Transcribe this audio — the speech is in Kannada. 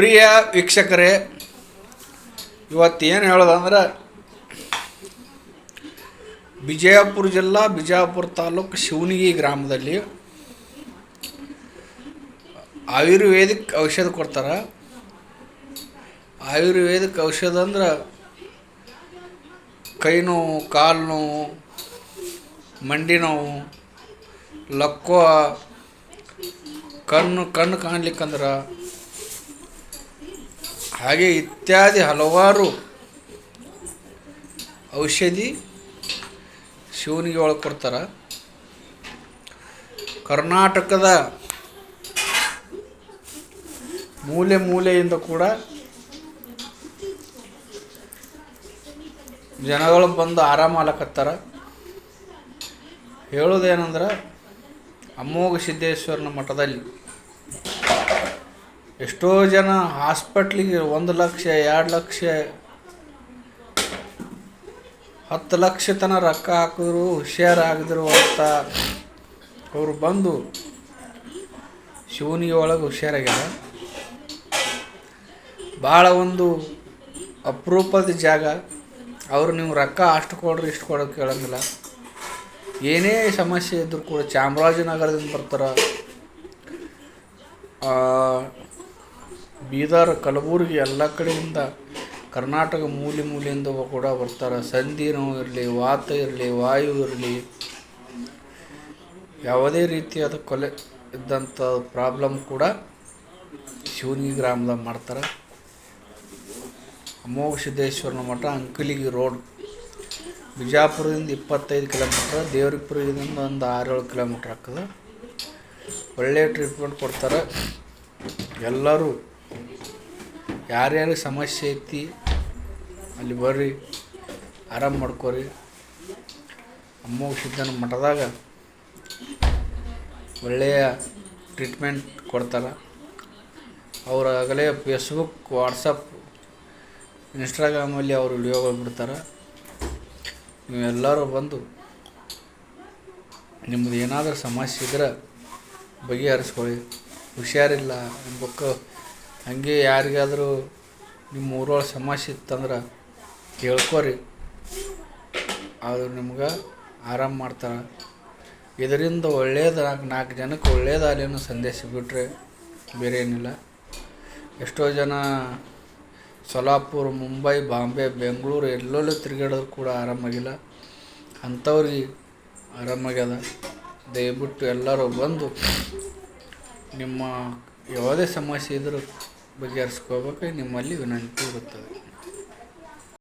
ಪ್ರಿಯ ವೀಕ್ಷಕರೇ, ಇವತ್ತೇನು ಹೇಳೋದಂದ್ರೆ ವಿಜಯಪುರ ಜಿಲ್ಲಾ ಬಿಜಾಪುರ ತಾಲೂಕು ಶಿವನಿಗಿ ಗ್ರಾಮದಲ್ಲಿ ಆಯುರ್ವೇದಿಕ್ ಔಷಧ ಕೊಡ್ತಾರೆ. ಆಯುರ್ವೇದಿಕ್ ಔಷಧ ಅಂದ್ರೆ ಕೈ ನೋವು, ಕಾಲು ನೋವು, ಮಂಡಿ ನೋವು, ಲಕ್ಕೋ, ಕಣ್ಣು ಕಾಣ್ಲಿಕ್ಕಂದ್ರೆ ಹಾಗೆ ಇತ್ಯಾದಿ ಹಲವಾರು ಔಷಧಿ ಶಿವನಿಗೆ ಒಳಗೆ ಕೊಡ್ತಾರೆ. ಕರ್ನಾಟಕದ ಮೂಲೆಯಿಂದ ಕೂಡ ಜನಗಳು ಬಂದು ಆರಾಮಾಲಕತ್ತಾರ. ಹೇಳೋದೇನೆಂದ್ರೆ ಅಮೋಘ ಸಿದ್ದೇಶ್ವರನ ಮಠದಲ್ಲಿ ಎಷ್ಟೋ ಜನ ಹಾಸ್ಪಿಟ್ಲಿಗೆ 1 ಲಕ್ಷ 2 ಲಕ್ಷ 10 ಲಕ್ಷ ತನಕ ರೊಕ್ಕ ಹಾಕಿದ್ರು ಹುಷಾರಾಗಿದ್ರು ಅಂತ ಅವರು ಬಂದು ಶಿವನಿಗೆ ಒಳಗೆ ಹುಷಾರಾಗ್ಯಾರ. ಭಾಳ ಒಂದು ಅಪರೂಪದ ಜಾಗ. ಅವರು ನೀವು ರೊಕ್ಕ ಅಷ್ಟು ಕೊಡ್ರಿ ಇಷ್ಟು ಕೊಡೋಕೆ ಕೇಳೋಂಗಿಲ್ಲ. ಏನೇ ಸಮಸ್ಯೆ ಇದ್ದರೂ ಕೂಡ ಚಾಮರಾಜನಗರದಿಂದ ಬರ್ತಾರೆ, ಬೀದರ್, ಕಲಬುರಗಿ ಎಲ್ಲ ಕಡೆಯಿಂದ, ಕರ್ನಾಟಕ ಮೂಲೆಯಿಂದ ಕೂಡ ಬರ್ತಾರೆ. ಸಂಧಿ ನೋವು ಇರಲಿ, ವಾತ ಇರಲಿ, ವಾಯು ಇರಲಿ, ಯಾವುದೇ ರೀತಿಯಾದ ಕೊಲೆ ಇದ್ದಂಥ ಪ್ರಾಬ್ಲಮ್ ಕೂಡ ಶಿವನಿಗಿ ಗ್ರಾಮದಾಗ ಮಾಡ್ತಾರೆ. ಅಮೋಘ ಸಿದ್ದೇಶ್ವರನ ಮಠ, ಅಂಕಲಿಗಿ ರೋಡ್, ಬಿಜಾಪುರದಿಂದ 25 ಕಿಲೋಮೀಟ್ರ್, ದೇವರಿಪುರದಿಂದ ಒಂದು 6-7 ಕಿಲೋಮೀಟ್ರ್ ಆಗ್ತದೆ. ಒಳ್ಳೆಯ ಟ್ರೀಟ್ಮೆಂಟ್ ಕೊಡ್ತಾರೆ. ಎಲ್ಲರೂ ಯಾರ್ಯಾರು ಸಮಸ್ಯೆ ಐತಿ ಅಲ್ಲಿ ಬರ್ರಿ, ಆರಾಮ ಮಾಡ್ಕೊರಿ. ಅಮೋಘ ಸಿದ್ದನ ಮಠದಾಗ ಒಳ್ಳೆಯ ಟ್ರೀಟ್ಮೆಂಟ್ ಕೊಡ್ತಾರೆ. ಅವರಾಗಲೇ ಫೇಸ್ಬುಕ್, ವಾಟ್ಸಪ್, ಇನ್ಸ್ಟಾಗ್ರಾಮಲ್ಲಿ ಅವರು ವಿಡಿಯೋಗಳು ಬಿಡ್ತಾರೆ. ನೀವೆಲ್ಲರೂ ಬಂದು ನಿಮ್ಮದು ಏನಾದರೂ ಸಮಸ್ಯೆ ಇದ್ರೆ ಬಗೆಹರಿಸ್ಕೊಳ್ಳಿ. ಹುಷಾರಿಲ್ಲ ಎಂಬಕ್ಕೆ ಹಾಗೆ ಯಾರಿಗಾದರೂ ನಿಮ್ಮ ಊರೊಳಗೆ ಸಮಸ್ಯೆ ಇತ್ತಂದ್ರೆ ಕೇಳ್ಕೊರಿ, ಅದು ನಿಮ್ಗೆ ಆರಾಮ ಮಾಡ್ತಾರೆ. ಇದರಿಂದ ಒಳ್ಳೆಯದು 4 ಜನಕ್ಕೆ ಒಳ್ಳೆಯದಾಗಲಿ ಅನ್ನೋ ಸಂದೇಶ ಬಿಟ್ಟರೆ ಬೇರೆ ಏನಿಲ್ಲ. ಎಷ್ಟೋ ಜನ ಸೊಲ್ಲಾಪುರ, ಮುಂಬೈ, ಬಾಂಬೆ, ಬೆಂಗಳೂರು ಎಲ್ಲೆಲ್ಲೂ ತಿರುಗಾಡೋದು ಕೂಡ ಆರಾಮಾಗಿಲ್ಲ. ಅಂಥವ್ರಿಗೆ ಆರಾಮಾಗ್ಯದ. ದಯವಿಟ್ಟು ಎಲ್ಲರೂ ಬಂದು ನಿಮ್ಮ ಯಾವುದೇ ಸಮಸ್ಯೆ ಇದ್ದರೂ ಬಗೆಹರಿಸ್ಕೋಬೇಕು ನಿಮ್ಮಲ್ಲಿ ವಿನಂತಿ ಇರುತ್ತದೆ.